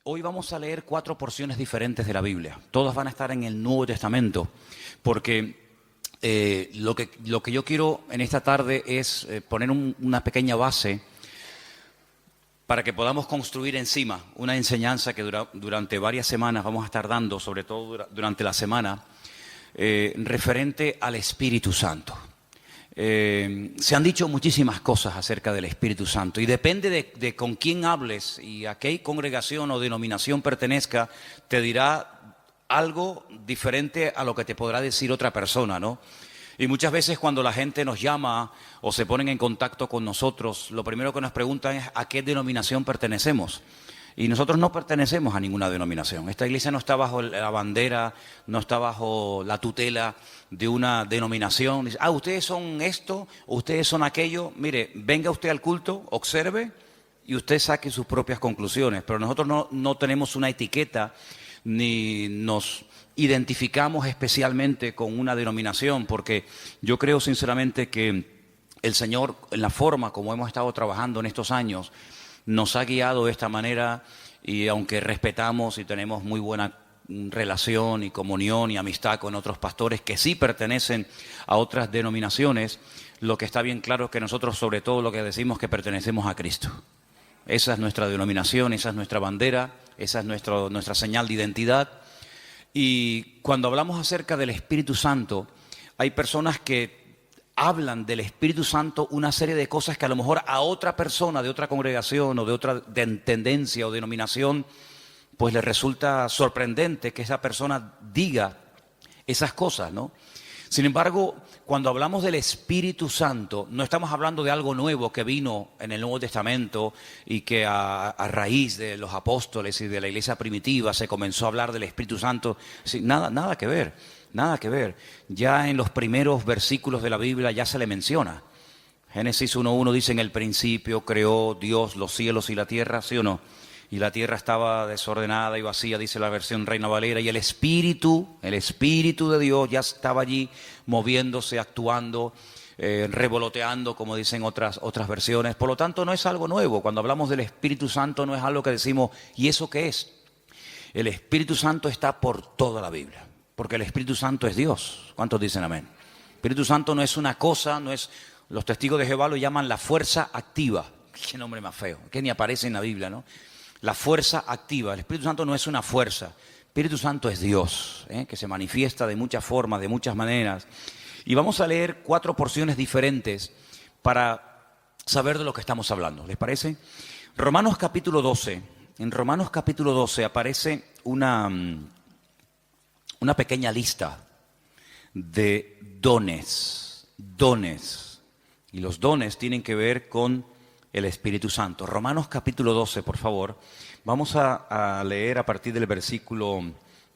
Hoy vamos a leer 4 porciones diferentes de la Biblia. Todas van a estar en el Nuevo Testamento, porque lo que yo quiero en esta tarde es poner una pequeña base para que podamos construir encima una enseñanza que durante varias semanas vamos a estar dando, sobre todo durante la semana, referente al Espíritu Santo. Se han dicho muchísimas cosas acerca del Espíritu Santo y depende de con quién hables y a qué congregación o denominación pertenezca, te dirá algo diferente a lo que te podrá decir otra persona, ¿no? Y muchas veces cuando la gente nos llama o se ponen en contacto con nosotros, lo primero que nos preguntan es ¿a qué denominación pertenecemos? Y nosotros no pertenecemos a ninguna denominación. Esta iglesia no está bajo la bandera, no está bajo la tutela de una denominación. Dice, ustedes son esto, ustedes son aquello. Mire, venga usted al culto, observe y usted saque sus propias conclusiones. Pero nosotros no tenemos una etiqueta ni nos identificamos especialmente con una denominación, porque yo creo sinceramente que el Señor, en la forma como hemos estado trabajando en estos años, nos ha guiado de esta manera y aunque respetamos y tenemos muy buena relación y comunión y amistad con otros pastores que sí pertenecen a otras denominaciones, lo que está bien claro es que nosotros sobre todo lo que decimos es que pertenecemos a Cristo. Esa es nuestra denominación, esa es nuestra bandera, esa es nuestra señal de identidad. Y cuando hablamos acerca del Espíritu Santo, hay personas que hablan del Espíritu Santo una serie de cosas que a lo mejor a otra persona de otra congregación o de otra tendencia o denominación, pues le resulta sorprendente que esa persona diga esas cosas, ¿no? Sin embargo, cuando hablamos del Espíritu Santo, no estamos hablando de algo nuevo que vino en el Nuevo Testamento y que a raíz de los apóstoles y de la iglesia primitiva se comenzó a hablar del Espíritu Santo. Sí, nada que ver, nada que ver. Ya en los primeros versículos de la Biblia ya se le menciona. Génesis 1:1 dice, en el principio creó Dios los cielos y la tierra, ¿sí o no? Y la tierra estaba desordenada y vacía, dice la versión Reina Valera, y el Espíritu de Dios ya estaba allí moviéndose, actuando, revoloteando, como dicen otras versiones. Por lo tanto, no es algo nuevo. Cuando hablamos del Espíritu Santo no es algo que decimos, ¿y eso qué es? El Espíritu Santo está por toda la Biblia, porque el Espíritu Santo es Dios. ¿Cuántos dicen amén? El Espíritu Santo no es una cosa, no es... Los testigos de Jehová lo llaman la fuerza activa. Qué nombre más feo, que ni aparece en la Biblia, ¿no? La fuerza activa. El Espíritu Santo no es una fuerza. El Espíritu Santo es Dios, que se manifiesta de muchas formas, de muchas maneras. Y vamos a leer 4 porciones diferentes para saber de lo que estamos hablando. ¿Les parece? Romanos capítulo 12. En Romanos capítulo 12 aparece una pequeña lista de dones. Y los dones tienen que ver con el Espíritu Santo. Romanos capítulo 12, por favor. Vamos a leer a partir del versículo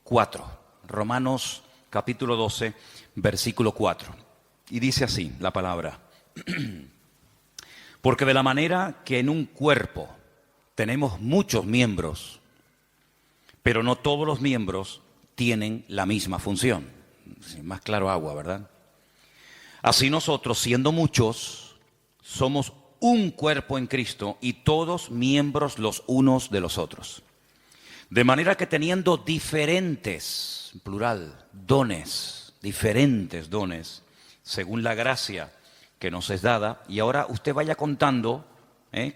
4. Romanos capítulo 12, versículo 4. Y dice así la palabra. Porque de la manera que en un cuerpo tenemos muchos miembros, pero no todos los miembros tienen la misma función. Más claro agua, ¿verdad? Así nosotros, siendo muchos, somos un cuerpo en Cristo y todos miembros los unos de los otros. De manera que teniendo diferentes, plural, dones, diferentes dones, según la gracia que nos es dada, y ahora usted vaya contando,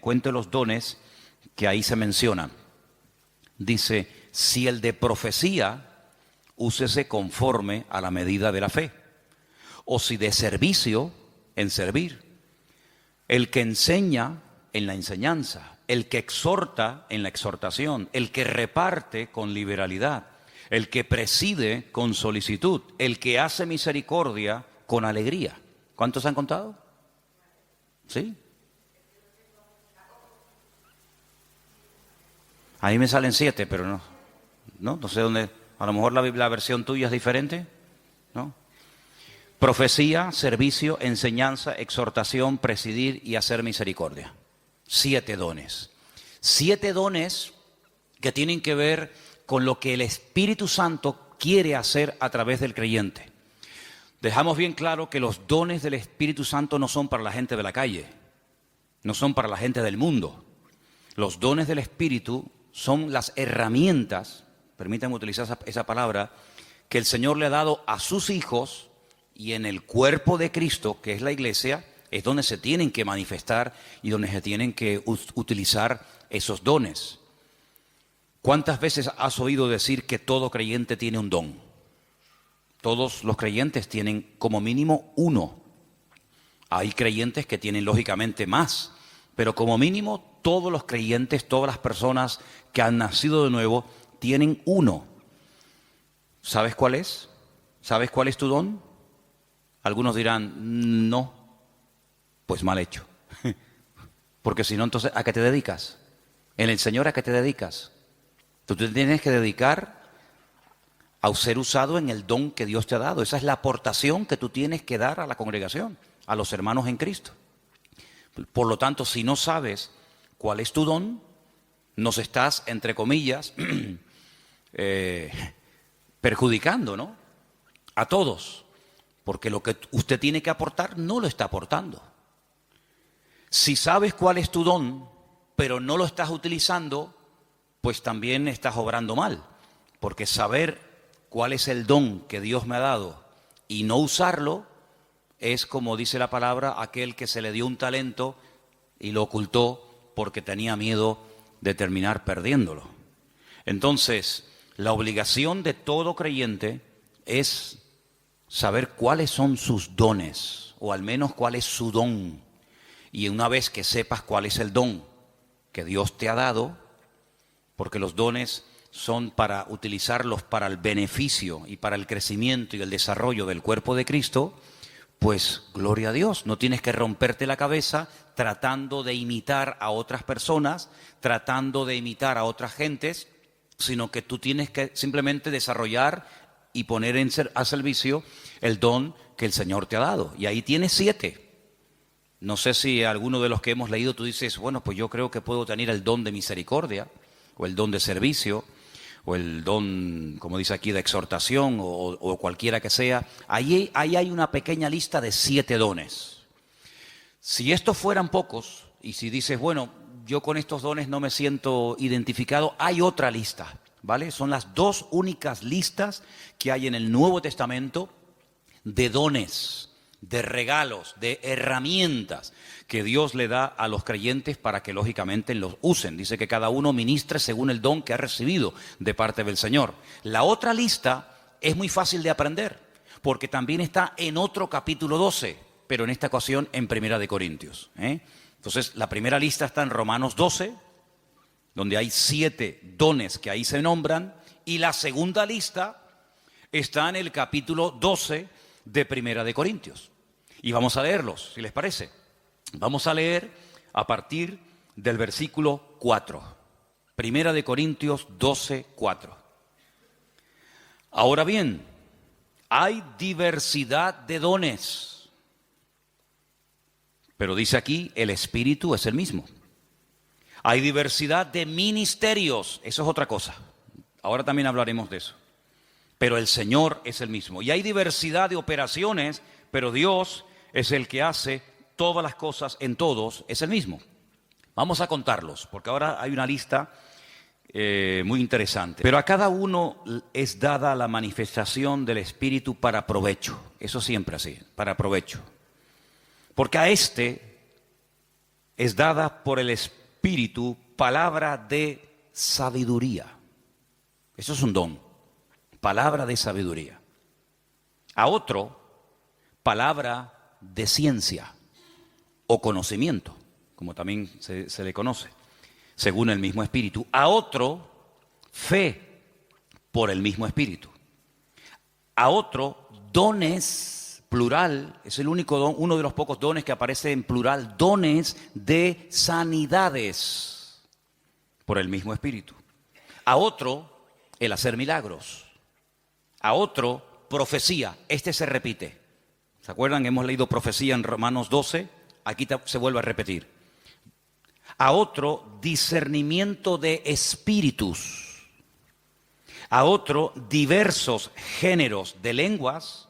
cuente los dones que ahí se mencionan. Dice, si el de profecía, úsese conforme a la medida de la fe, o si de servicio, en servir. El que enseña en la enseñanza, el que exhorta en la exhortación, el que reparte con liberalidad, el que preside con solicitud, el que hace misericordia con alegría. ¿Cuántos han contado? ¿Sí? Ahí me salen 7, pero no sé dónde. A lo mejor la versión tuya es diferente, ¿no? Profecía, servicio, enseñanza, exhortación, presidir y hacer misericordia. 7 dones. 7 dones que tienen que ver con lo que el Espíritu Santo quiere hacer a través del creyente. Dejamos bien claro que los dones del Espíritu Santo no son para la gente de la calle. no son para la gente del mundo. Los dones del Espíritu son las herramientas, permítanme utilizar esa palabra, que el Señor le ha dado a sus hijos, y en el cuerpo de Cristo, que es la iglesia, es donde se tienen que manifestar y donde se tienen que utilizar esos dones. ¿Cuántas veces has oído decir que todo creyente tiene un don? Todos los creyentes tienen como mínimo uno. Hay creyentes que tienen lógicamente más, pero como mínimo todos los creyentes, todas las personas que han nacido de nuevo, tienen uno. ¿Sabes cuál es? ¿Sabes cuál es tu don? Algunos dirán, no, pues mal hecho. Porque si no, entonces, ¿a qué te dedicas? En el Señor, ¿a qué te dedicas? Tú te tienes que dedicar a ser usado en el don que Dios te ha dado. Esa es la aportación que tú tienes que dar a la congregación, a los hermanos en Cristo. Por lo tanto, si no sabes cuál es tu don, nos estás, entre comillas, perjudicando, ¿no? A todos, porque lo que usted tiene que aportar no lo está aportando. Si sabes cuál es tu don, pero no lo estás utilizando, pues también estás obrando mal, porque saber cuál es el don que Dios me ha dado y no usarlo es, como dice la palabra, aquel que se le dio un talento y lo ocultó porque tenía miedo de terminar perdiéndolo. Entonces, la obligación de todo creyente es saber cuáles son sus dones, o al menos cuál es su don. Y una vez que sepas cuál es el don que Dios te ha dado, porque los dones son para utilizarlos para el beneficio y para el crecimiento y el desarrollo del cuerpo de Cristo, pues gloria a Dios, no tienes que romperte la cabeza tratando de imitar a otras personas, tratando de imitar a otras gentes, sino que tú tienes que simplemente desarrollar y poner a servicio el don que el Señor te ha dado. Y ahí tienes 7. No sé si alguno de los que hemos leído tú dices, bueno, pues yo creo que puedo tener el don de misericordia, o el don de servicio, o el don, como dice aquí, de exhortación, o cualquiera que sea. Ahí hay una pequeña lista de 7 dones. Si estos fueran pocos, y si dices, bueno, yo con estos dones no me siento identificado, hay otra lista, ¿vale? Son las 2 únicas listas que hay en el Nuevo Testamento de dones, de regalos, de herramientas que Dios le da a los creyentes para que lógicamente los usen. Dice que cada uno ministre según el don que ha recibido de parte del Señor. La otra lista es muy fácil de aprender, porque también está en otro capítulo 12, pero en esta ocasión en Primera de Corintios. Entonces, la primera lista está en Romanos 12, donde hay 7 dones que ahí se nombran, y la segunda lista está en el capítulo 12 de Primera de Corintios. Y vamos a leerlos, si les parece. Vamos a leer a partir del versículo 4. Primera de Corintios 12, 4. Ahora bien, hay diversidad de dones, pero dice aquí, el Espíritu es el mismo. Hay diversidad de ministerios, eso es otra cosa. Ahora también hablaremos de eso. Pero el Señor es el mismo. Y hay diversidad de operaciones, pero Dios es el que hace todas las cosas en todos, es el mismo. Vamos a contarlos, porque ahora hay una lista muy interesante. Pero a cada uno es dada la manifestación del Espíritu para provecho. Eso siempre así, para provecho. Porque a este es dada por el Espíritu palabra de sabiduría. Eso es un don. Palabra de sabiduría. A otro, palabra de ciencia o conocimiento, como también se le conoce, según el mismo Espíritu. A otro, fe por el mismo Espíritu. A otro, dones, plural, es el único don, uno de los pocos dones que aparece en plural, dones de sanidades por el mismo Espíritu. A otro, el hacer milagros. A otro, profecía. Este se repite. ¿Se acuerdan? Hemos leído profecía en Romanos 12. Aquí se vuelve a repetir. A otro, discernimiento de espíritus. A otro, diversos géneros de lenguas.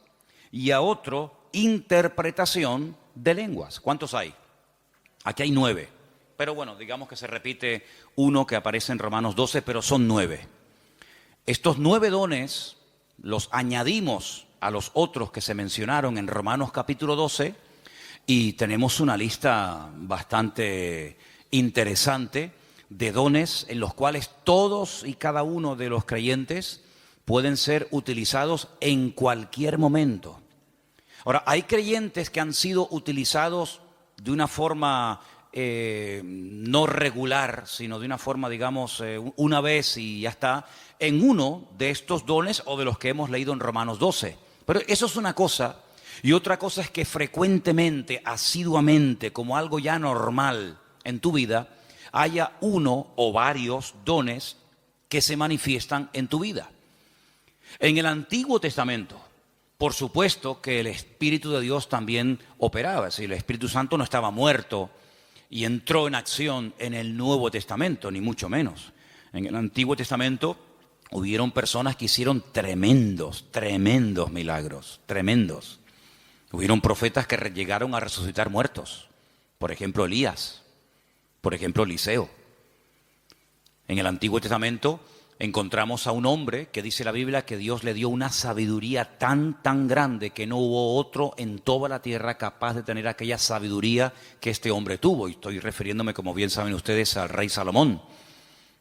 Y a otro, interpretación de lenguas. ¿Cuántos hay? Aquí hay 9. Pero bueno, digamos que se repite uno que aparece en Romanos 12, pero son 9. Estos 9 dones los añadimos a los otros que se mencionaron en Romanos capítulo 12 y tenemos una lista bastante interesante de dones en los cuales todos y cada uno de los creyentes pueden ser utilizados en cualquier momento. Ahora, hay creyentes que han sido utilizados de una forma no regular, sino de una forma, digamos, una vez y ya está, en uno de estos dones o de los que hemos leído en Romanos 12. Pero eso es una cosa, y otra cosa es que frecuentemente, asiduamente, como algo ya normal en tu vida, haya uno o varios dones que se manifiestan en tu vida. En el Antiguo Testamento, por supuesto que el Espíritu de Dios también operaba, es decir, el Espíritu Santo no estaba muerto y entró en acción en el Nuevo Testamento, ni mucho menos. En el Antiguo Testamento hubieron personas que hicieron tremendos milagros, tremendos. Hubieron profetas que llegaron a resucitar muertos, por ejemplo Elías, por ejemplo Eliseo. En el Antiguo Testamento encontramos a un hombre que dice la Biblia que Dios le dio una sabiduría tan grande que no hubo otro en toda la tierra capaz de tener aquella sabiduría que este hombre tuvo. Y estoy refiriéndome, como bien saben ustedes, al rey Salomón,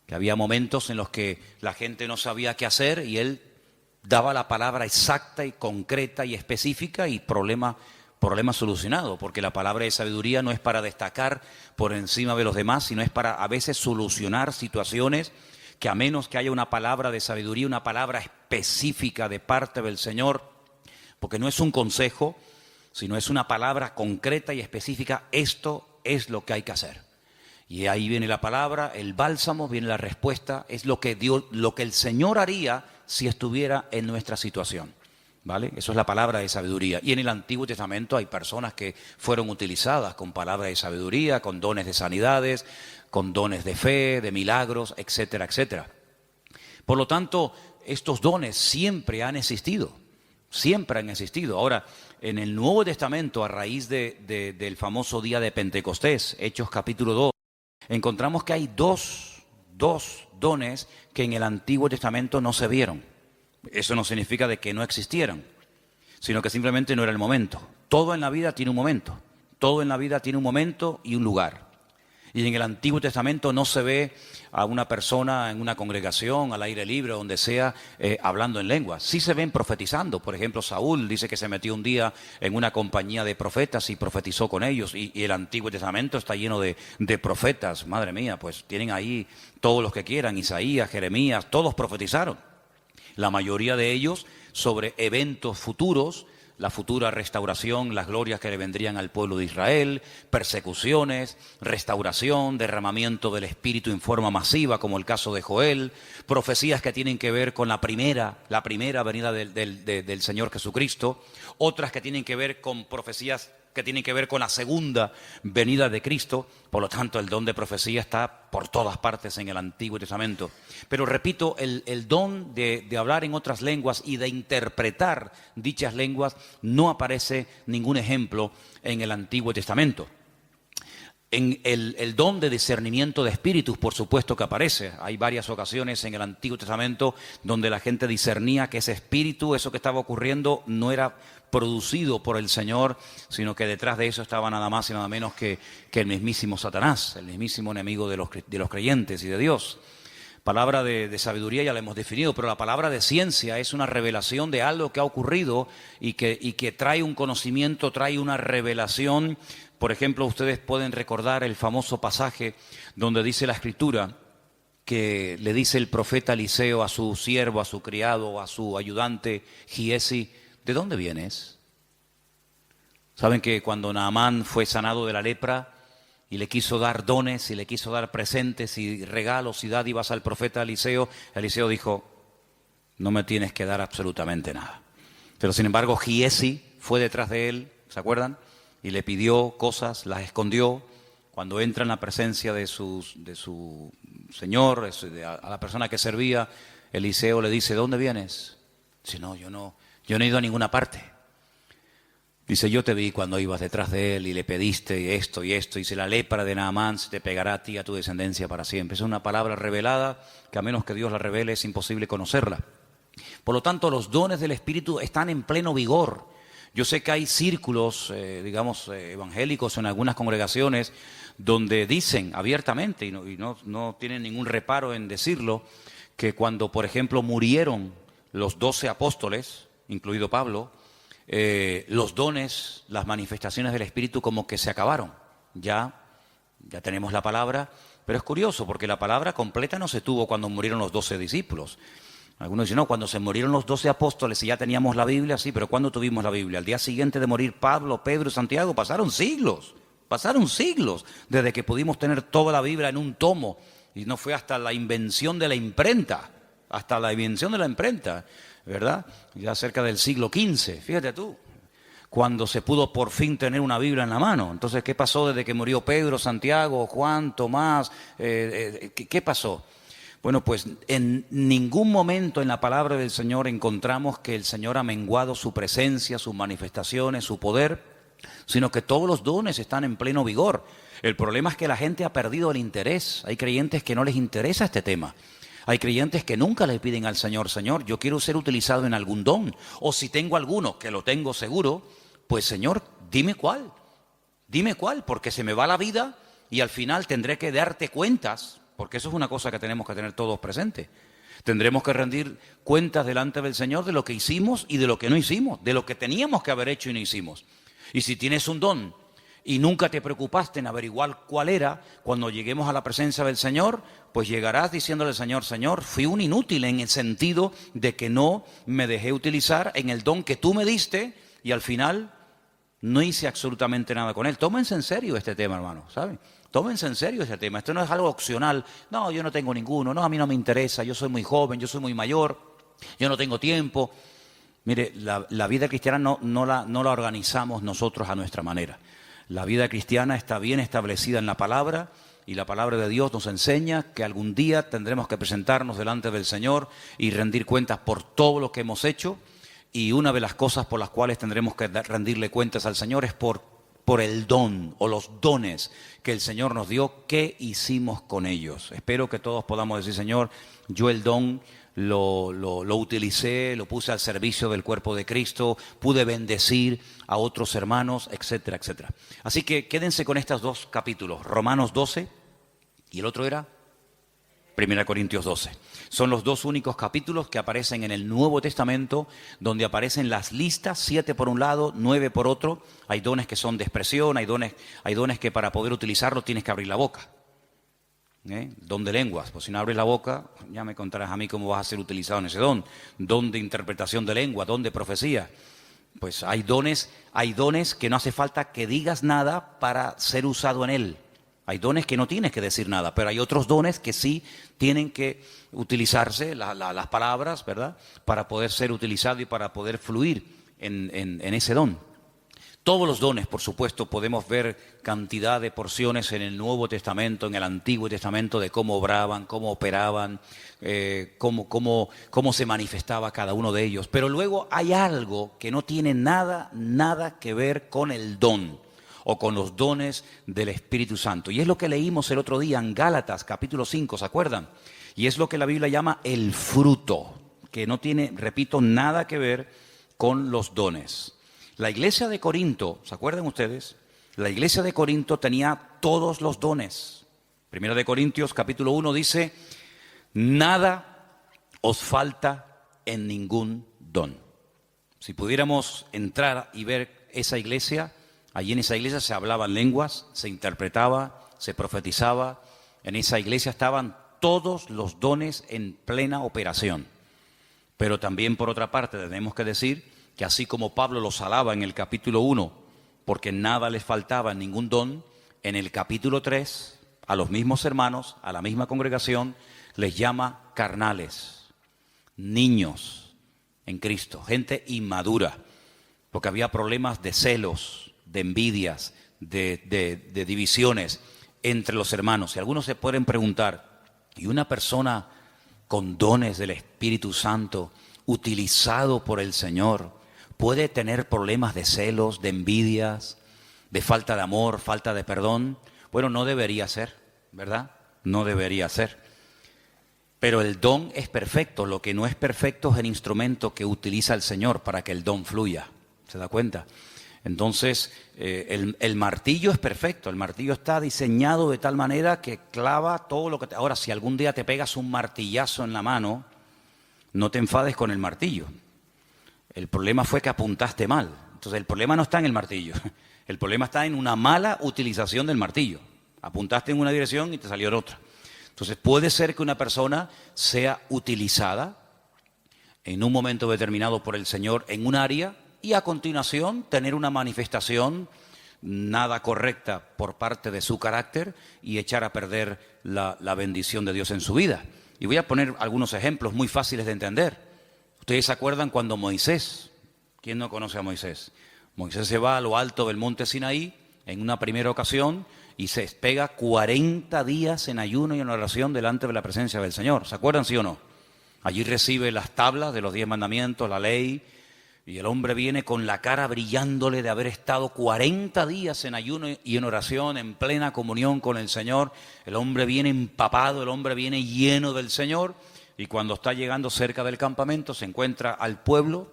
que había momentos en los que la gente no sabía qué hacer y él daba la palabra exacta y concreta y específica y problema solucionado, porque la palabra de sabiduría no es para destacar por encima de los demás, sino es para a veces solucionar situaciones que a menos que haya una palabra de sabiduría, una palabra específica de parte del Señor, porque no es un consejo, sino es una palabra concreta y específica, esto es lo que hay que hacer. Y ahí viene la palabra, el bálsamo, viene la respuesta, es lo que el Señor haría si estuviera en nuestra situación. ¿Vale? Eso es la palabra de sabiduría. Y en el Antiguo Testamento hay personas que fueron utilizadas con palabras de sabiduría, con dones de sanidades, con dones de fe, de milagros, etcétera, etcétera. Por lo tanto, estos dones siempre han existido, siempre han existido. Ahora, en el Nuevo Testamento, a raíz del famoso día de Pentecostés, Hechos capítulo 2, encontramos que hay dos dones que en el Antiguo Testamento no se vieron. Eso no significa de que no existieran, sino que simplemente no era el momento. Todo en la vida tiene un momento. Todo en la vida tiene un momento y un lugar. Y en el Antiguo Testamento no se ve a una persona en una congregación, al aire libre, donde sea, hablando en lenguas. Sí se ven profetizando. Por ejemplo, Saúl dice que se metió un día en una compañía de profetas y profetizó con ellos. Y el Antiguo Testamento está lleno de profetas. Madre mía, pues tienen ahí todos los que quieran. Isaías, Jeremías, todos profetizaron. La mayoría de ellos sobre eventos futuros, la futura restauración, las glorias que le vendrían al pueblo de Israel, persecuciones, restauración, derramamiento del Espíritu en forma masiva, como el caso de Joel, profecías que tienen que ver con la primera venida del Señor Jesucristo, otras que tienen que ver con profecías que tienen que ver con la segunda venida de Cristo. Por lo tanto, el don de profecía está por todas partes en el Antiguo Testamento. Pero repito, el don de hablar en otras lenguas y de interpretar dichas lenguas no aparece ningún ejemplo en el Antiguo Testamento. En el don de discernimiento de espíritus, por supuesto que aparece. Hay varias ocasiones en el Antiguo Testamento donde la gente discernía que ese espíritu, eso que estaba ocurriendo, no era producido por el Señor, sino que detrás de eso estaba nada más y nada menos que el mismísimo Satanás, el mismísimo enemigo de los creyentes y de Dios. Palabra de sabiduría ya la hemos definido, pero la palabra de ciencia es una revelación de algo que ha ocurrido y que trae un conocimiento, trae una revelación. Por ejemplo, ustedes pueden recordar el famoso pasaje donde dice la Escritura que le dice el profeta Eliseo a su siervo, a su criado, a su ayudante Giesi: ¿de dónde vienes? Saben que cuando Naamán fue sanado de la lepra y le quiso dar dones y le quiso dar presentes y regalos y dádivas al profeta Eliseo, Eliseo dijo: no me tienes que dar absolutamente nada. Pero sin embargo Giesi fue detrás de él, ¿se acuerdan? Y le pidió cosas, las escondió. Cuando entra en la presencia de su señor, a la persona que servía, Eliseo le dice: ¿de dónde vienes? Dice: no, yo no he ido a ninguna parte. Dice, yo te vi cuando ibas detrás de él y le pediste esto y esto. Dice, la lepra de Naamán se te pegará a ti y a tu descendencia para siempre. Es una palabra revelada que a menos que Dios la revele es imposible conocerla. Por lo tanto, los dones del Espíritu están en pleno vigor. Yo sé que hay círculos, evangélicos en algunas congregaciones donde dicen abiertamente, y no tienen ningún reparo en decirlo, que cuando, por ejemplo, murieron los 12 apóstoles, incluido Pablo, los dones, las manifestaciones del Espíritu como que se acabaron. Ya tenemos la palabra, pero es curioso porque la palabra completa no se tuvo cuando murieron los 12 discípulos. Algunos dicen, no, cuando se murieron los 12 apóstoles y ya teníamos la Biblia, sí, pero ¿cuándo tuvimos la Biblia? Al día siguiente de morir Pablo, Pedro y Santiago, pasaron siglos desde que pudimos tener toda la Biblia en un tomo. Y no fue hasta la invención de la imprenta, ¿verdad? Ya cerca del siglo XV, fíjate tú, cuando se pudo por fin tener una Biblia en la mano. Entonces, ¿qué pasó desde que murió Pedro, Santiago, Juan, Tomás? ¿Qué pasó? Bueno, pues en ningún momento en la palabra del Señor encontramos que el Señor ha menguado su presencia, sus manifestaciones, su poder, sino que todos los dones están en pleno vigor. El problema es que la gente ha perdido el interés. Hay creyentes que no les interesa este tema. Hay creyentes que nunca le piden al Señor, Señor, yo quiero ser utilizado en algún don. O si tengo alguno, que lo tengo seguro, pues Señor, dime cuál, porque se me va la vida y al final tendré que darte cuentas, porque eso es una cosa que tenemos que tener todos presentes. Tendremos que rendir cuentas delante del Señor de lo que hicimos y de lo que no hicimos, de lo que teníamos que haber hecho y no hicimos. Y si tienes un don y nunca te preocupaste en averiguar cuál era, cuando lleguemos a la presencia del Señor, pues llegarás diciéndole al Señor, Señor, fui un inútil en el sentido de que no me dejé utilizar en el don que tú me diste y al final no hice absolutamente nada con él. Tómense en serio este tema, hermano, ¿saben? Tómense en serio este tema. Esto no es algo opcional. No, yo no tengo ninguno. No, a mí no me interesa. Yo soy muy joven, yo soy muy mayor. Yo no tengo tiempo. Mire, la vida cristiana no la organizamos nosotros a nuestra manera. La vida cristiana está bien establecida en la palabra y la palabra de Dios nos enseña que algún día tendremos que presentarnos delante del Señor y rendir cuentas por todo lo que hemos hecho. Y una de las cosas por las cuales tendremos que rendirle cuentas al Señor es por el don o los dones que el Señor nos dio, ¿qué hicimos con ellos? Espero que todos podamos decir, Señor, yo el don lo utilicé, lo puse al servicio del cuerpo de Cristo, pude bendecir a otros hermanos, etcétera, etcétera. Así que quédense con estos dos capítulos, Romanos 12 y el otro era 1 Corintios 12. Son los dos únicos capítulos que aparecen en el Nuevo Testamento, donde aparecen las listas, 7 por un lado, 9 por otro. Hay dones que son de expresión, hay dones que para poder utilizarlos tienes que abrir la boca. Don de lenguas, pues si no abres la boca, ya me contarás a mí cómo vas a ser utilizado en ese don. Don de interpretación de lengua, don de profecía. Pues hay dones que no hace falta que digas nada para ser usado en él. Hay dones que no tienes que decir nada, pero hay otros dones que sí tienen que utilizarse, las palabras, ¿verdad?, para poder ser utilizado y para poder fluir en ese don. Todos los dones, por supuesto, podemos ver cantidad de porciones en el Nuevo Testamento, en el Antiguo Testamento, de cómo obraban, cómo operaban, cómo se manifestaba cada uno de ellos. Pero luego hay algo que no tiene nada que ver con el don o con los dones del Espíritu Santo. Y es lo que leímos el otro día en Gálatas, capítulo 5, ¿se acuerdan? Y es lo que la Biblia llama el fruto, que no tiene, repito, nada que ver con los dones. La iglesia de Corinto, ¿se acuerdan ustedes? La iglesia de Corinto tenía todos los dones. Primera de Corintios, capítulo 1, dice, nada os falta en ningún don. Si pudiéramos entrar y ver esa iglesia, allí en esa iglesia se hablaban lenguas, se interpretaba, se profetizaba. En esa iglesia estaban todos los dones en plena operación. Pero también, por otra parte, tenemos que decir que así como Pablo los alaba en el capítulo 1, porque nada les faltaba en ningún don, en el capítulo 3, a los mismos hermanos, a la misma congregación, les llama carnales, niños en Cristo, gente inmadura, porque había problemas de celos, de envidias, de divisiones entre los hermanos. Y algunos se pueden preguntar, ¿y una persona con dones del Espíritu Santo, utilizado por el Señor, puede tener problemas de celos, de envidias, de falta de amor, falta de perdón. Bueno, no debería ser, ¿verdad? No debería ser. Pero el don es perfecto. Lo que no es perfecto es el instrumento que utiliza el Señor para que el don fluya. ¿Se da cuenta? Entonces, el martillo es perfecto. El martillo está diseñado de tal manera que clava todo lo que... Ahora, si algún día te pegas un martillazo en la mano, no te enfades con el martillo. El problema fue que apuntaste mal. Entonces, el problema no está en el martillo. El problema está en una mala utilización del martillo. Apuntaste en una dirección y te salió en otra. Entonces, puede ser que una persona sea utilizada en un momento determinado por el Señor en un área y a continuación tener una manifestación nada correcta por parte de su carácter y echar a perder la bendición de Dios en su vida. Y voy a poner algunos ejemplos muy fáciles de entender. ¿Ustedes se acuerdan cuando Moisés, quién no conoce a Moisés? Moisés se va a lo alto del monte Sinaí en una primera ocasión y se pega 40 días en ayuno y en oración delante de la presencia del Señor. ¿Se acuerdan, sí o no? Allí recibe las tablas de los 10 mandamientos, la ley, y el hombre viene con la cara brillándole de haber estado 40 días en ayuno y en oración, en plena comunión con el Señor. El hombre viene empapado, el hombre viene lleno del Señor, y cuando está llegando cerca del campamento se encuentra al pueblo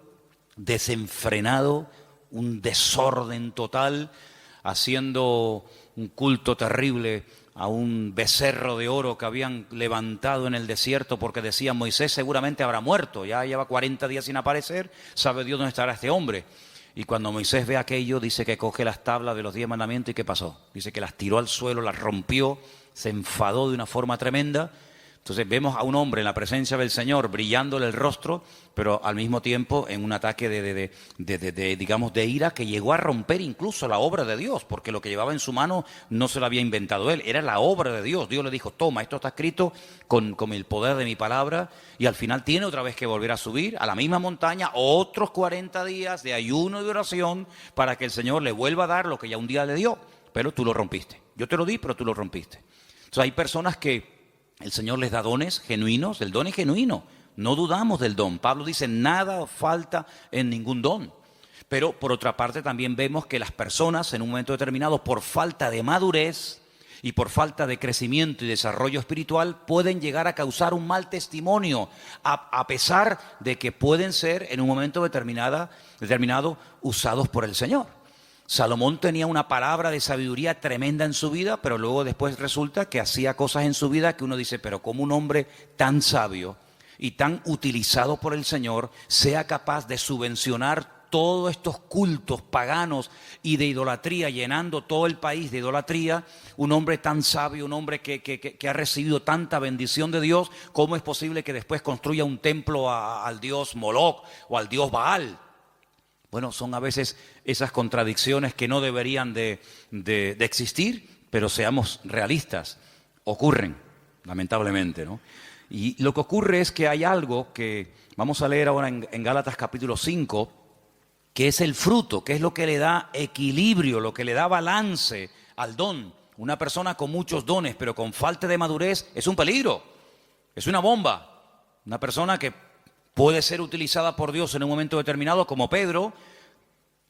desenfrenado, un desorden total, haciendo un culto terrible a un becerro de oro que habían levantado en el desierto porque decían Moisés seguramente habrá muerto, ya lleva 40 días sin aparecer, sabe Dios dónde estará este hombre. Y cuando Moisés ve aquello, dice que coge las tablas de los 10 mandamientos y ¿qué pasó? Dice que las tiró al suelo, las rompió, se enfadó de una forma tremenda. Entonces vemos a un hombre en la presencia del Señor brillándole el rostro, pero al mismo tiempo en un ataque de ira que llegó a romper incluso la obra de Dios, porque lo que llevaba en su mano no se lo había inventado él, era la obra de Dios. Dios le dijo, toma, esto está escrito con el poder de mi palabra, y al final tiene otra vez que volver a subir a la misma montaña, otros 40 días de ayuno y de oración para que el Señor le vuelva a dar lo que ya un día le dio, pero tú lo rompiste. Yo te lo di, pero tú lo rompiste. Entonces hay personas que el Señor les da dones genuinos, el don es genuino, no dudamos del don. Pablo dice, nada falta en ningún don. Pero por otra parte también vemos que las personas en un momento determinado, por falta de madurez y por falta de crecimiento y desarrollo espiritual, pueden llegar a causar un mal testimonio, a pesar de que pueden ser en un momento determinado usados por el Señor. Salomón tenía una palabra de sabiduría tremenda en su vida, pero luego después resulta que hacía cosas en su vida que uno dice, pero ¿cómo un hombre tan sabio y tan utilizado por el Señor sea capaz de subvencionar todos estos cultos paganos y de idolatría, llenando todo el país de idolatría? Un hombre tan sabio, un hombre que ha recibido tanta bendición de Dios, ¿cómo es posible que después construya un templo al dios Moloc o al dios Baal? Bueno, son a veces esas contradicciones que no deberían de existir, pero seamos realistas, ocurren, lamentablemente, ¿no? Y lo que ocurre es que hay algo que vamos a leer ahora en Gálatas capítulo 5, que es el fruto, que es lo que le da equilibrio, lo que le da balance al don. Una persona con muchos dones, pero con falta de madurez, es un peligro, es una bomba. Una persona que puede ser utilizada por Dios en un momento determinado, como Pedro,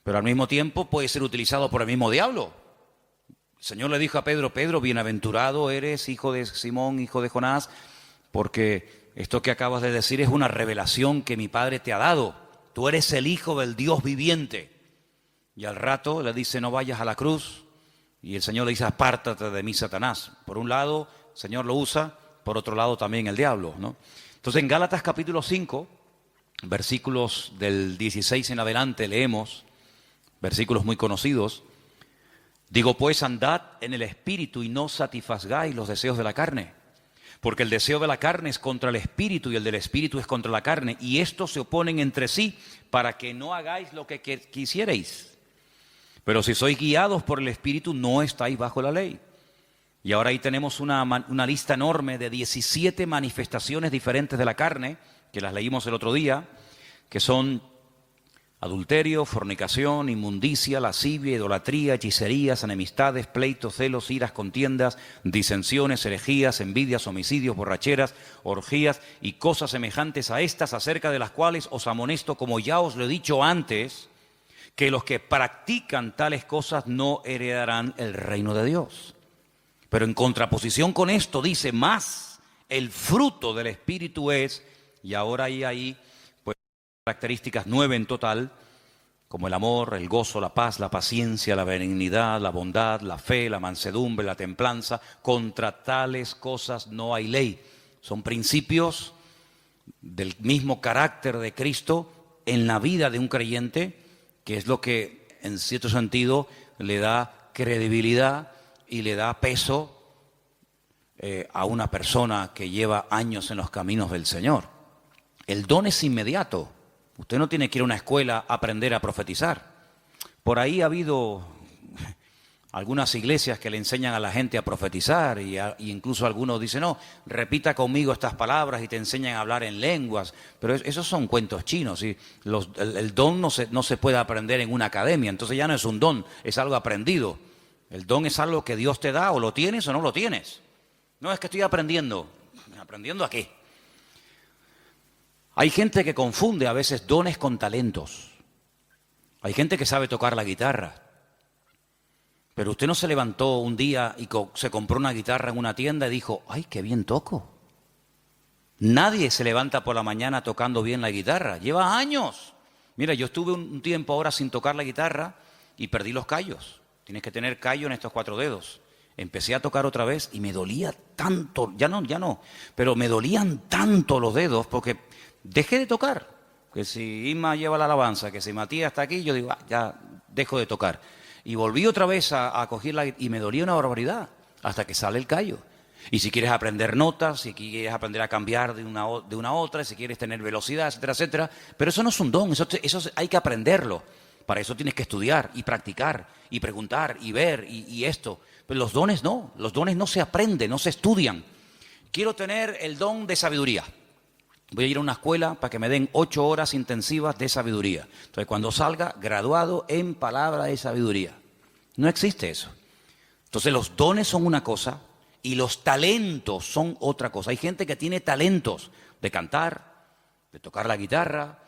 pero al mismo tiempo puede ser utilizado por el mismo diablo. El Señor le dijo a Pedro, Pedro, bienaventurado eres, hijo de Simón, hijo de Jonás, porque esto que acabas de decir es una revelación que mi Padre te ha dado. Tú eres el Hijo del Dios viviente. Y al rato le dice, no vayas a la cruz. Y el Señor le dice, apártate de mí, Satanás. Por un lado, el Señor lo usa, por otro lado también el diablo, ¿no? Entonces en Gálatas capítulo 5, versículos del 16 en adelante leemos, versículos muy conocidos. Digo pues, andad en el Espíritu y no satisfagáis los deseos de la carne. Porque el deseo de la carne es contra el Espíritu y el del Espíritu es contra la carne. Y estos se oponen entre sí para que no hagáis lo que quisierais. Pero si sois guiados por el Espíritu, no estáis bajo la ley. Y ahora ahí tenemos una lista enorme de 17 manifestaciones diferentes de la carne, que las leímos el otro día, que son adulterio, fornicación, inmundicia, lascivia, idolatría, hechicerías, enemistades, pleitos, celos, iras, contiendas, disensiones, herejías, envidias, homicidios, borracheras, orgías y cosas semejantes a estas, acerca de las cuales os amonesto, como ya os lo he dicho antes, que los que practican tales cosas no heredarán el reino de Dios. Pero en contraposición con esto dice más, el fruto del Espíritu es, y ahora ahí pues características 9 en total, como el amor, el gozo, la paz, la paciencia, la benignidad, la bondad, la fe, la mansedumbre, la templanza. Contra tales cosas no hay ley. Son principios del mismo carácter de Cristo en la vida de un creyente, que es lo que en cierto sentido le da credibilidad y le da peso a una persona que lleva años en los caminos del Señor. El don es inmediato. Usted no tiene que ir a una escuela a aprender a profetizar. Por ahí ha habido algunas iglesias que le enseñan a la gente a profetizar y incluso algunos dicen, no, repita conmigo estas palabras y te enseñan a hablar en lenguas. Pero esos son cuentos chinos. ¿Sí? El don no se puede aprender en una academia, entonces ya no es un don, es algo aprendido. El don es algo que Dios te da, o lo tienes o no lo tienes. No es que estoy aprendiendo. ¿Aprendiendo a qué? Hay gente que confunde a veces dones con talentos. Hay gente que sabe tocar la guitarra. Pero usted no se levantó un día y se compró una guitarra en una tienda y dijo, ¡ay, qué bien toco! Nadie se levanta por la mañana tocando bien la guitarra. Lleva años. Mira, yo estuve un tiempo ahora sin tocar la guitarra y perdí los callos. Tienes que tener callo en estos 4 dedos. Empecé a tocar otra vez y me dolía tanto, ya no, pero me dolían tanto los dedos porque dejé de tocar. Que si Isma lleva la alabanza, que si Matías está aquí, yo digo, ya dejo de tocar. Y volví otra vez a cogerla y me dolía una barbaridad hasta que sale el callo. Y si quieres aprender notas, si quieres aprender a cambiar de una a otra, si quieres tener velocidad, etcétera, etcétera. Pero eso no es un don, eso hay que aprenderlo. Para eso tienes que estudiar y practicar y preguntar y ver y esto. Pero los dones no se aprenden, no se estudian. Quiero tener el don de sabiduría. Voy a ir a una escuela para que me den 8 horas intensivas de sabiduría. Entonces, cuando salga, graduado en palabra de sabiduría. No existe eso. Entonces, los dones son una cosa y los talentos son otra cosa. Hay gente que tiene talentos de cantar, de tocar la guitarra,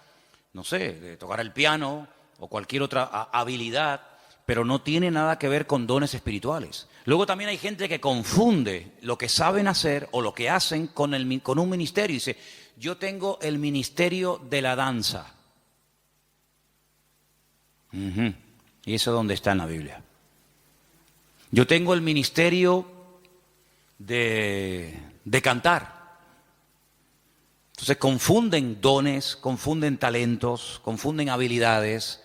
no sé, de tocar el piano o cualquier otra habilidad, pero no tiene nada que ver con dones espirituales. Luego también hay gente que confunde lo que saben hacer o lo que hacen con un ministerio. Y dice, yo tengo el ministerio de la danza. ¿Y eso dónde está en la Biblia? Yo tengo el ministerio de cantar. Entonces confunden dones, confunden talentos, confunden habilidades.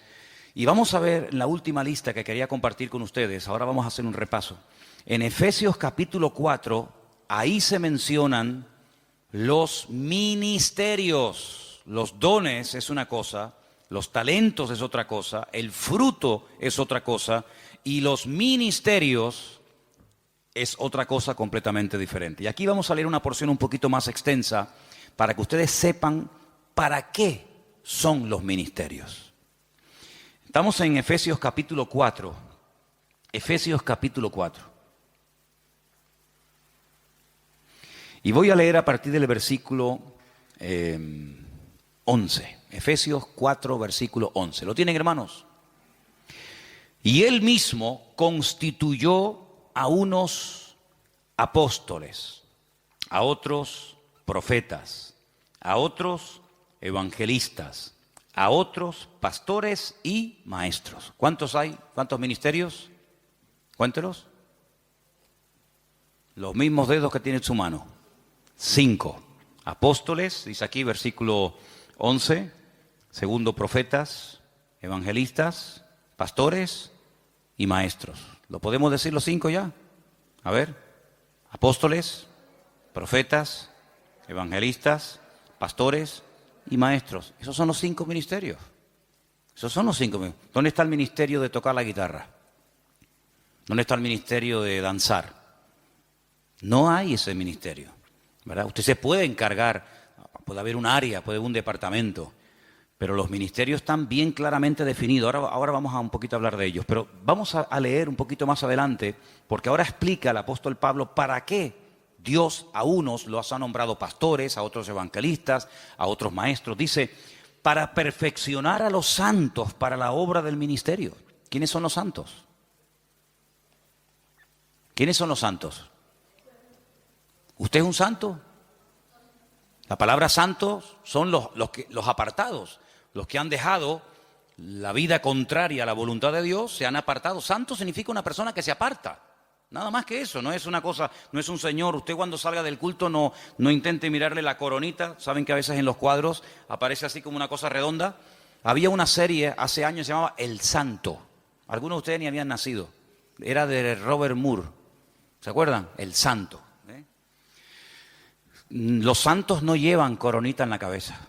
Y vamos a ver en la última lista que quería compartir con ustedes, ahora vamos a hacer un repaso. En Efesios capítulo 4, ahí se mencionan los ministerios. Los dones es una cosa, los talentos es otra cosa, el fruto es otra cosa y los ministerios es otra cosa completamente diferente. Y aquí vamos a leer una porción un poquito más extensa para que ustedes sepan para qué son los ministerios. Estamos en Efesios capítulo 4. Efesios capítulo 4. Y voy a leer a partir del versículo 11. Efesios 4, versículo 11. ¿Lo tienen, hermanos? Y él mismo constituyó a unos apóstoles, a otros profetas, a otros evangelistas, a otros pastores y maestros. ¿Cuántos hay? ¿Cuántos ministerios? Cuéntelos. Los mismos dedos que tiene en su mano. 5. Apóstoles, dice aquí versículo 11. Segundo, profetas, evangelistas, pastores y maestros. ¿Lo podemos decir los 5 ya? A ver. Apóstoles, profetas, evangelistas, pastores y maestros. Esos son los 5 ministerios. Esos son los 5 ministerios. ¿Dónde está el ministerio de tocar la guitarra? ¿Dónde está el ministerio de danzar? No hay ese ministerio, ¿verdad? Usted se puede encargar, puede haber un área, puede haber un departamento, Pero los ministerios están bien claramente definidos. Ahora vamos a un poquito a hablar de ellos. Pero vamos a leer un poquito más adelante, porque ahora explica el apóstol Pablo para qué Dios a unos los ha nombrado pastores, a otros evangelistas, a otros maestros. Dice, para perfeccionar a los santos para la obra del ministerio. ¿Quiénes son los santos? ¿Quiénes son los santos? ¿Usted es un santo? La palabra santos son los apartados. Los que han dejado la vida contraria a la voluntad de Dios, se han apartado. Santo significa una persona que se aparta. Nada más que eso, no es una cosa, no es un señor. Usted cuando salga del culto no intente mirarle la coronita. Saben que a veces en los cuadros aparece así como una cosa redonda. Había una serie hace años que se llamaba El Santo. Algunos de ustedes ni habían nacido. Era de Robert Moore. ¿Se acuerdan? El Santo. Los santos no llevan coronita en la cabeza,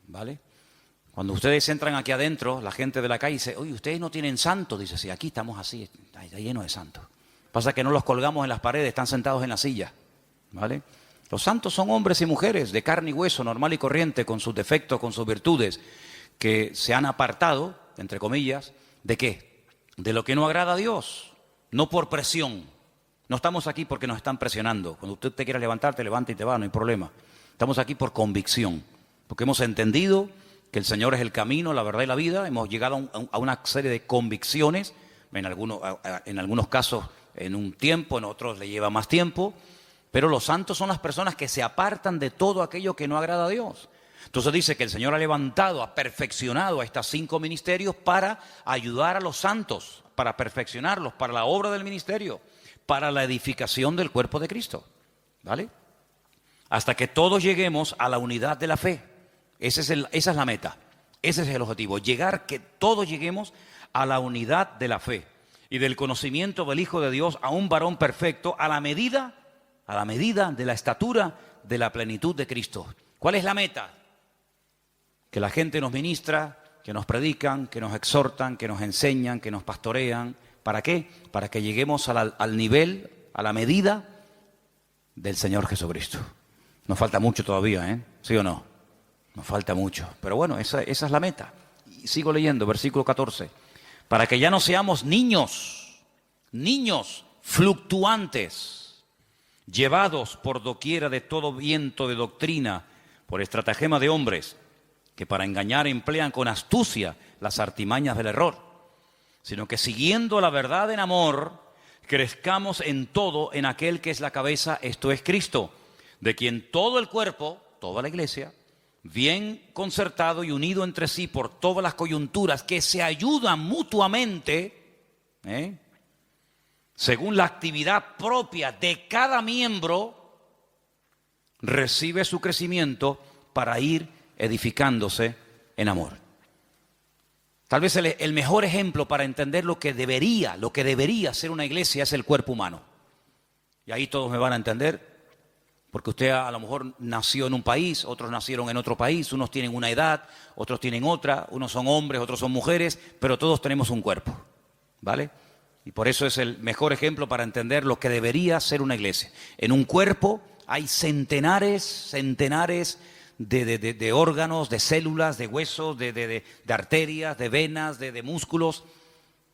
¿vale? Cuando ustedes entran aquí adentro, la gente de la calle dice, oye, ¿ustedes no tienen santos? Dice, sí, aquí estamos así, está lleno de santos. Pasa que no los colgamos en las paredes, están sentados en la silla, ¿vale? Los santos son hombres y mujeres de carne y hueso, normal y corriente, con sus defectos, con sus virtudes, que se han apartado, entre comillas, ¿de qué? De lo que no agrada a Dios, no por presión. No estamos aquí porque nos están presionando. Cuando usted te quiera levantar, te levanta y te va, no hay problema. Estamos aquí por convicción, porque hemos entendido que el Señor es el camino, la verdad y la vida. Hemos llegado a una serie de convicciones, en algunos casos en un tiempo, en otros le lleva más tiempo, pero los santos son las personas que se apartan de todo aquello que no agrada a Dios. Entonces dice que el Señor ha levantado, ha perfeccionado a estos 5 ministerios para ayudar a los santos, para perfeccionarlos, para la obra del ministerio, para la edificación del cuerpo de Cristo, ¿vale? Hasta que todos lleguemos a la unidad de la fe. Esa es la meta, ese es el objetivo, que todos lleguemos a la unidad de la fe y del conocimiento del Hijo de Dios, a un varón perfecto, a la medida de la estatura de la plenitud de Cristo. ¿Cuál es la meta? Que la gente nos ministra, que nos predican, que nos exhortan, que nos enseñan, que nos pastorean. ¿Para qué? Para que lleguemos al nivel, a la medida del Señor Jesucristo. Nos falta mucho todavía, ¿eh? ¿Sí o no? Nos falta mucho. Pero bueno, esa es la meta. Y sigo leyendo, versículo 14. Para que ya no seamos niños fluctuantes, llevados por doquiera de todo viento de doctrina, por estratagema de hombres, que para engañar emplean con astucia las artimañas del error, sino que siguiendo la verdad en amor, crezcamos en todo en aquel que es la cabeza, esto es Cristo, de quien todo el cuerpo, toda la iglesia, bien concertado y unido entre sí por todas las coyunturas que se ayudan mutuamente, según la actividad propia de cada miembro, recibe su crecimiento para ir edificándose en amor. Tal vez el mejor ejemplo para entender lo que debería ser una iglesia es el cuerpo humano. Y ahí todos me van a entender, porque usted a lo mejor nació en un país, otros nacieron en otro país, unos tienen una edad, otros tienen otra, unos son hombres, otros son mujeres, pero todos tenemos un cuerpo, ¿vale? Y por eso es el mejor ejemplo para entender lo que debería ser una iglesia. En un cuerpo hay centenares de órganos, de células, de huesos, de arterias, de venas, de músculos,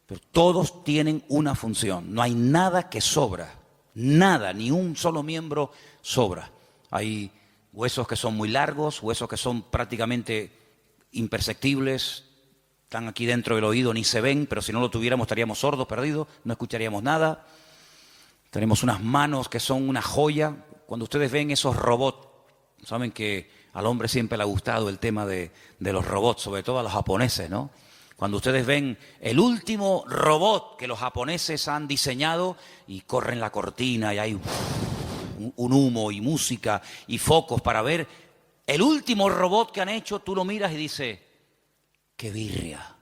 pero todos tienen una función. No hay nada que sobra, nada, ni un solo miembro sobra. Hay huesos que son muy largos, huesos que son prácticamente imperceptibles, están aquí dentro del oído, ni se ven, pero si no lo tuviéramos estaríamos sordos, perdidos, no escucharíamos nada. Tenemos unas manos que son una joya. Cuando ustedes ven esos robots, saben que al hombre siempre le ha gustado el tema de los robots, sobre todo a los japoneses, ¿no? Cuando ustedes ven el último robot que los japoneses han diseñado y corren la cortina y hay un humo y música y focos para ver el último robot que han hecho, tú lo miras y dices, ¡qué birria!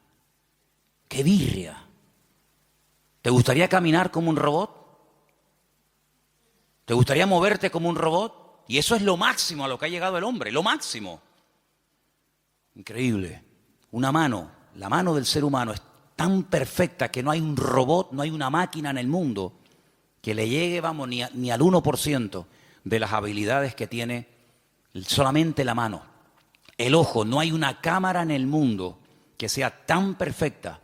¡Qué birria! ¿Te gustaría caminar como un robot? ¿Te gustaría moverte como un robot? Y eso es lo máximo a lo que ha llegado el hombre, lo máximo. Increíble. Una mano, la mano del ser humano es tan perfecta que no hay un robot, no hay una máquina en el mundo que le llegue, vamos, ni al 1% de las habilidades que tiene solamente la mano. El ojo, no hay una cámara en el mundo que sea tan perfecta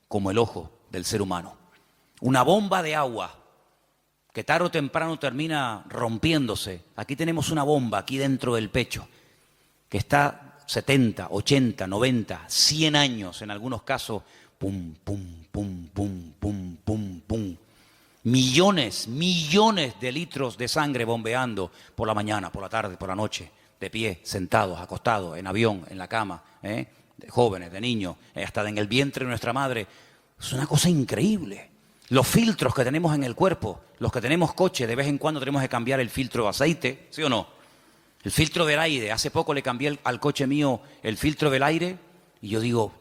como el ojo del ser humano. Una bomba de agua que tarde o temprano termina rompiéndose. Aquí tenemos una bomba aquí dentro del pecho que está 70, 80, 90, 100 años en algunos casos. Pum, pum, pum, pum, pum, pum, pum. Millones de litros de sangre bombeando por la mañana, por la tarde, por la noche, de pie, sentados, acostados, en avión, en la cama, de jóvenes, de niños, hasta en el vientre de nuestra madre. Es una cosa increíble. Los filtros que tenemos en el cuerpo, los que tenemos coche, de vez en cuando tenemos que cambiar el filtro de aceite, ¿sí o no? El filtro del aire. Hace poco le cambié al coche mío el filtro del aire y yo digo,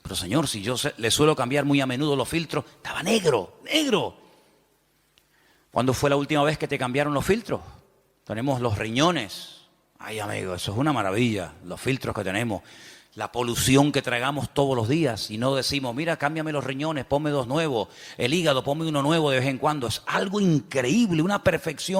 pero señor, si yo le suelo cambiar muy a menudo los filtros, estaba negro, negro. ¿Cuándo fue la última vez que te cambiaron los filtros? Tenemos los riñones. Ay, amigo, eso es una maravilla, los filtros que tenemos. La polución que tragamos todos los días y no decimos, mira, cámbiame los riñones, ponme dos nuevos. El hígado, ponme uno nuevo de vez en cuando. Es algo increíble, una perfección